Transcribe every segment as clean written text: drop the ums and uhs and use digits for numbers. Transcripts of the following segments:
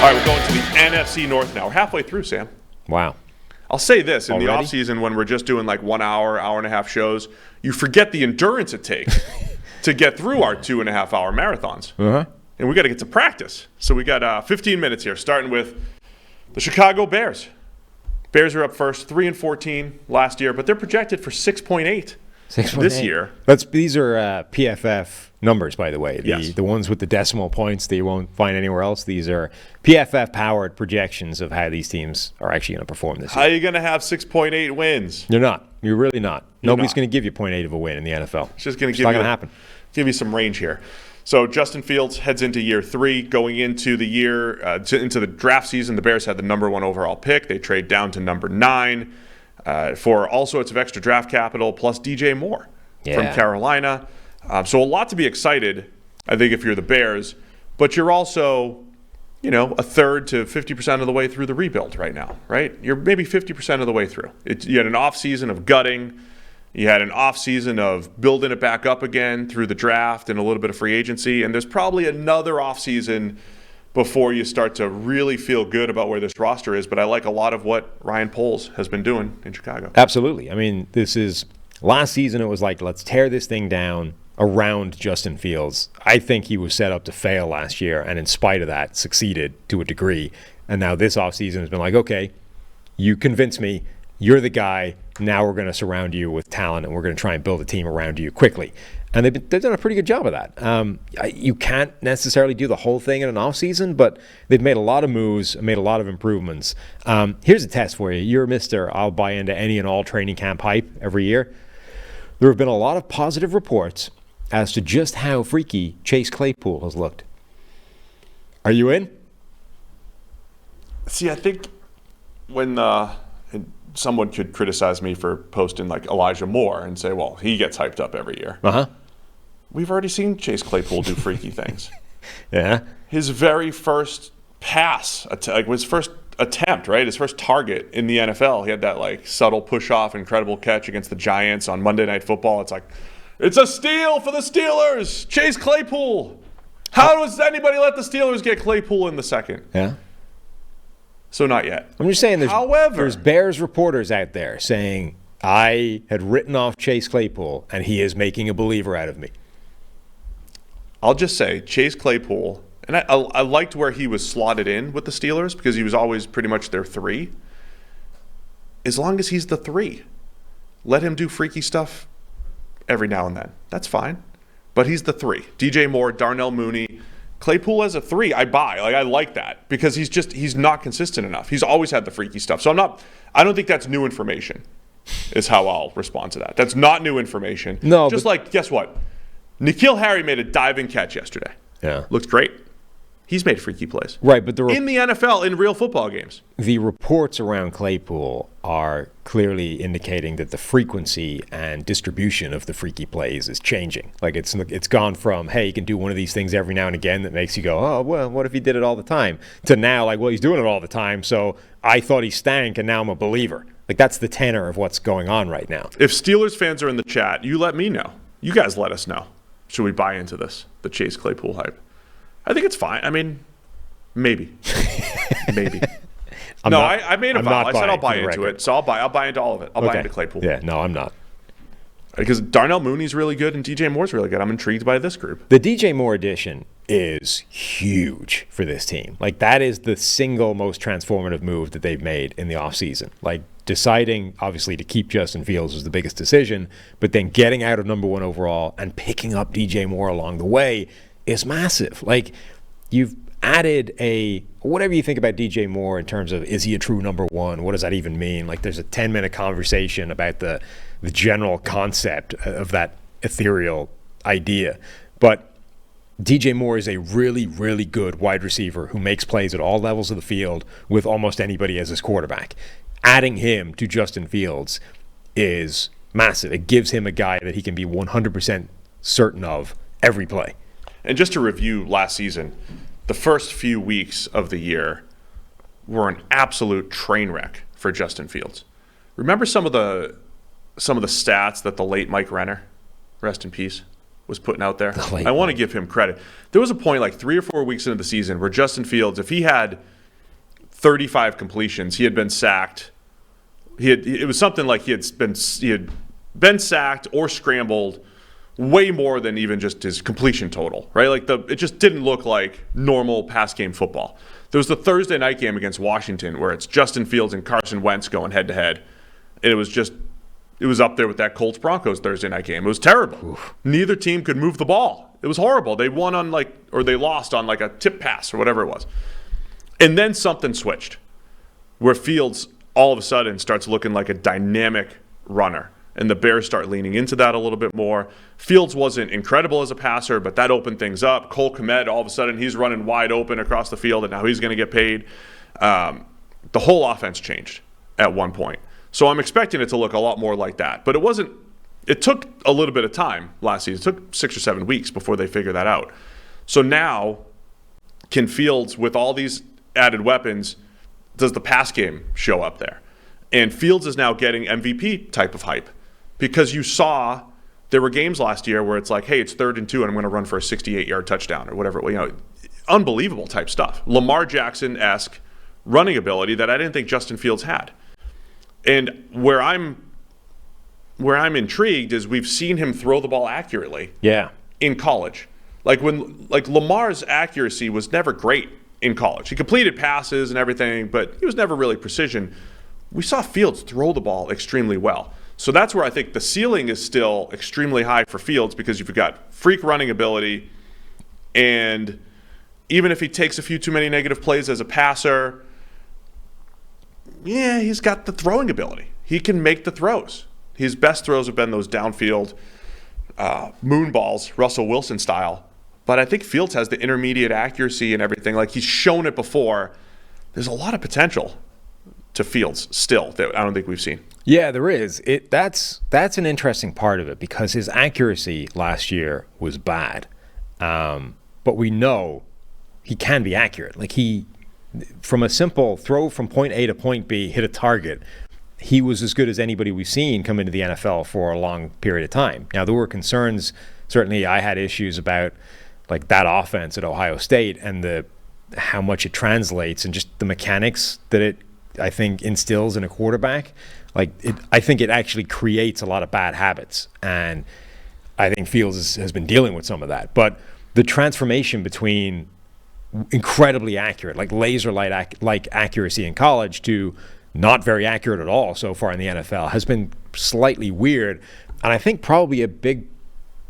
All right, we're going to the NFC North now. We're halfway through, Sam. Wow. I'll say this, in Already? the offseason when we're just doing like 1 hour, hour and a half shows, you forget the endurance it takes to get through our 2.5 hour marathons. Uh-huh. And we got to get to practice. So we got 15 minutes here, starting with the Chicago Bears. Bears are up first, 3-14 last year, but they're projected for 6.8 this year. These are PFF numbers, by the way. The ones with the decimal points that you won't find anywhere else. These are PFF-powered projections of how these teams are actually going to perform this year. How are you going to have 6.8 wins? You're not. You're really not. Nobody's going to give you 0.8 of a win in the NFL. It's just going to give you some range here. So Justin Fields heads into year 3. Going into the year, into the draft season, the Bears had the number 1 overall pick. They trade down to number 9 for all sorts of extra draft capital, plus DJ Moore from Carolina. So a lot to be excited, I think, if you're the Bears. But you're also, a third to 50% of the way through the rebuild right now, right? You're maybe 50% of the way through. You had an offseason of gutting. You had an offseason of building it back up again through the draft and a little bit of free agency. And there's probably another offseason before you start to really feel good about where this roster is. But I like a lot of what Ryan Poles has been doing in Chicago. Absolutely. I mean, last season it was like, let's tear this thing down around Justin Fields. I think he was set up to fail last year, and in spite of that, succeeded to a degree. And now this offseason has been like, okay, you convinced me. You're the guy. Now we're going to surround you with talent, and we're going to try and build a team around you quickly. And they've done a pretty good job of that. You can't necessarily do the whole thing in an offseason, but they've made a lot of moves, made a lot of improvements. Here's a test for you. You're Mr. I'll buy into any and all training camp hype every year. There have been a lot of positive reports as to just how freaky Chase Claypool has looked. Are you in? See, I think when someone could criticize me for posting like Elijah Moore and say, well, he gets hyped up every year. Uh-huh. We've already seen Chase Claypool do freaky things. Yeah. His very first pass, his first attempt, right? His first target in the NFL. He had that subtle push-off, incredible catch against the Giants on Monday Night Football. It's like, it's a steal for the Steelers. Chase Claypool. How does anybody let the Steelers get Claypool in the second? Yeah. So not yet. I'm just saying there's Bears reporters out there saying, I had written off Chase Claypool, and he is making a believer out of me. I'll just say, Chase Claypool, and I liked where he was slotted in with the Steelers because he was always pretty much their 3. As long as he's the 3, let him do freaky stuff every now and then. That's fine. But he's the 3. DJ Moore, Darnell Mooney, Claypool as a 3, I buy. I like that because he's not consistent enough. He's always had the freaky stuff. So I don't think that's new information is how I'll respond to that. That's not new information. No. Guess what? N'Keal Harry made a diving catch yesterday. Yeah. Looked great. He's made freaky plays. Right, but in the NFL, in real football games. The reports around Claypool are clearly indicating that the frequency and distribution of the freaky plays is changing. It's gone from, hey, you can do one of these things every now and again that makes you go, oh, well, what if he did it all the time? To now, well, he's doing it all the time, so I thought he stank, and now I'm a believer. That's the tenor of what's going on right now. If Steelers fans are in the chat, you let me know. You guys let us know. Should we buy into this, the Chase Claypool hype? I think it's fine. I mean, maybe. Maybe. I made a vow. I said I'll buy into it. So I'll buy into all of it. I'll buy into Claypool. Yeah, no, I'm not. Because Darnell Mooney's really good and DJ Moore's really good. I'm intrigued by this group. The DJ Moore addition is huge for this team. That is the single most transformative move that they've made in the offseason. Deciding, obviously, to keep Justin Fields was the biggest decision, but then getting out of number 1 overall and picking up DJ Moore along the way is massive. You've added whatever you think about DJ Moore in terms of, is he a true number 1? What does that even mean? There's a 10-minute conversation about the general concept of that ethereal idea. But DJ Moore is a really, really good wide receiver who makes plays at all levels of the field with almost anybody as his quarterback. Adding him to Justin Fields is massive. It gives him a guy that he can be 100% certain of every play. And just to review last season, the first few weeks of the year were an absolute train wreck for Justin Fields. Remember some of the stats that the late Mike Renner, rest in peace, was putting out there? I want to give him credit. There was a point 3 or 4 weeks into the season where Justin Fields, if he had 35 completions. He had been sacked. It was something like he had been sacked or scrambled way more than even just his completion total, right? Like it just didn't look like normal pass game football. There was the Thursday night game against Washington where it's Justin Fields and Carson Wentz going head to head, and it was up there with that Colts Broncos Thursday night game. It was terrible. Oof. Neither team could move the ball. It was horrible. They won on they lost on like a tip pass or whatever it was. And then something switched where Fields all of a sudden starts looking like a dynamic runner. And the Bears start leaning into that a little bit more. Fields wasn't incredible as a passer, but that opened things up. Cole Kmet, all of a sudden, he's running wide open across the field, and now he's going to get paid. The whole offense changed at one point. So I'm expecting it to look a lot more like that. But it took a little bit of time last season. It took 6 or 7 weeks before they figured that out. So now, can Fields, with all these added weapons, does the pass game show up there? And Fields is now getting MVP type of hype. Because you saw there were games last year where it's like, hey, it's 3rd and 2 and I'm going to run for a 68-yard touchdown or whatever. Unbelievable type stuff. Lamar Jackson-esque running ability that I didn't think Justin Fields had. And where I'm intrigued is we've seen him throw the ball accurately. Yeah. In college. Like Lamar's accuracy was never great in college. He completed passes and everything, but he was never really precision. We saw Fields throw the ball extremely well. So that's where I think the ceiling is still extremely high for Fields because you've got freak running ability, and even if he takes a few too many negative plays as a passer, yeah, he's got the throwing ability. He can make the throws. His best throws have been those downfield moon balls, Russell Wilson style. But I think Fields has the intermediate accuracy and everything. Like, he's shown it before. There's a lot of potential to Fields still that I don't think we've seen. Yeah, there is. That's an interesting part of it because his accuracy last year was bad. But we know he can be accurate. Like, from a simple throw from point A to point B, hit a target, he was as good as anybody we've seen come into the NFL for a long period of time. Now, there were concerns. Certainly, I had issues about like that offense at Ohio State and how much it translates and just the mechanics that it, I think, instills in a quarterback. I think it actually creates a lot of bad habits, and I think Fields has been dealing with some of that. But the transformation between incredibly accurate, like laser-like accuracy in college, to not very accurate at all so far in the NFL has been slightly weird. And I think probably a big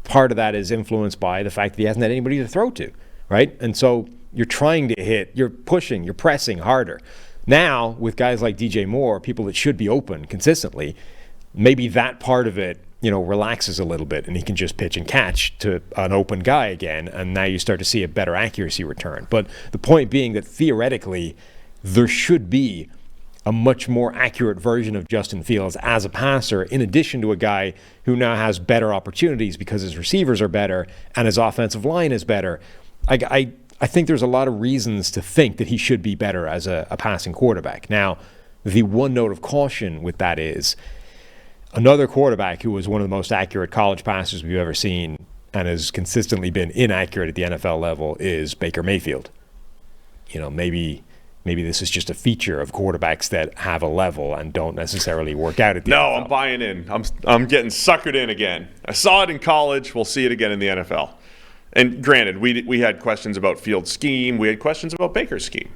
part of that is influenced by the fact that he hasn't had anybody to throw to, right? And so you're trying to hit, you're pushing, you're pressing harder. Now, with guys like DJ Moore, people that should be open consistently, maybe that part of it, relaxes a little bit and he can just pitch and catch to an open guy again, and now you start to see a better accuracy return. But the point being that theoretically, there should be a much more accurate version of Justin Fields as a passer, in addition to a guy who now has better opportunities because his receivers are better and his offensive line is better. I think there's a lot of reasons to think that he should be better as a passing quarterback. Now, the one note of caution with that is another quarterback who was one of the most accurate college passers we've ever seen and has consistently been inaccurate at the NFL level is Baker Mayfield. Maybe this is just a feature of quarterbacks that have a level and don't necessarily work out at the NFL. No, I'm buying in. I'm getting suckered in again. I saw it in college. We'll see it again in the NFL. And granted, we had questions about Fields' scheme. We had questions about Baker's scheme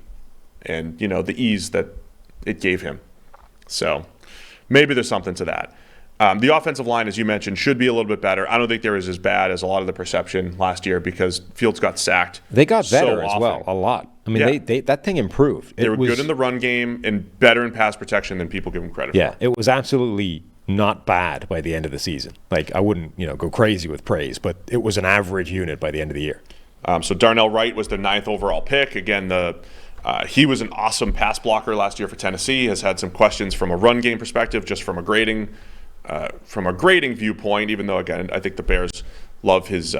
and, the ease that it gave him. So maybe there's something to that. The offensive line, as you mentioned, should be a little bit better. I don't think they were as bad as a lot of the perception last year because Fields got sacked. They got better as well, a lot. I mean, they that thing improved. They were good in the run game and better in pass protection than people give them credit for. Yeah, it was absolutely not bad by the end of the season. Like, I wouldn't, go crazy with praise, but it was an average unit by the end of the year. So Darnell Wright was the 9th overall pick. Again, he was an awesome pass blocker last year for Tennessee. Has had some questions from a run game perspective, just from a grading viewpoint. Even though, again, I think the Bears love his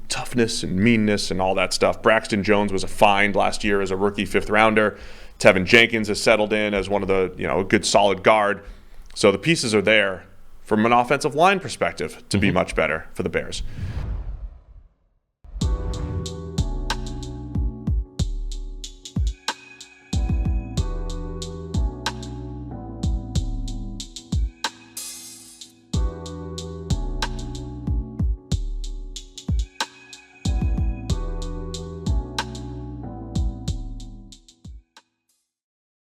toughness and meanness and all that stuff. Braxton Jones was a find last year as a rookie 5th rounder. Tevin Jenkins has settled in as one of the a good solid guard. So the pieces are there from an offensive line perspective to be much better for the Bears.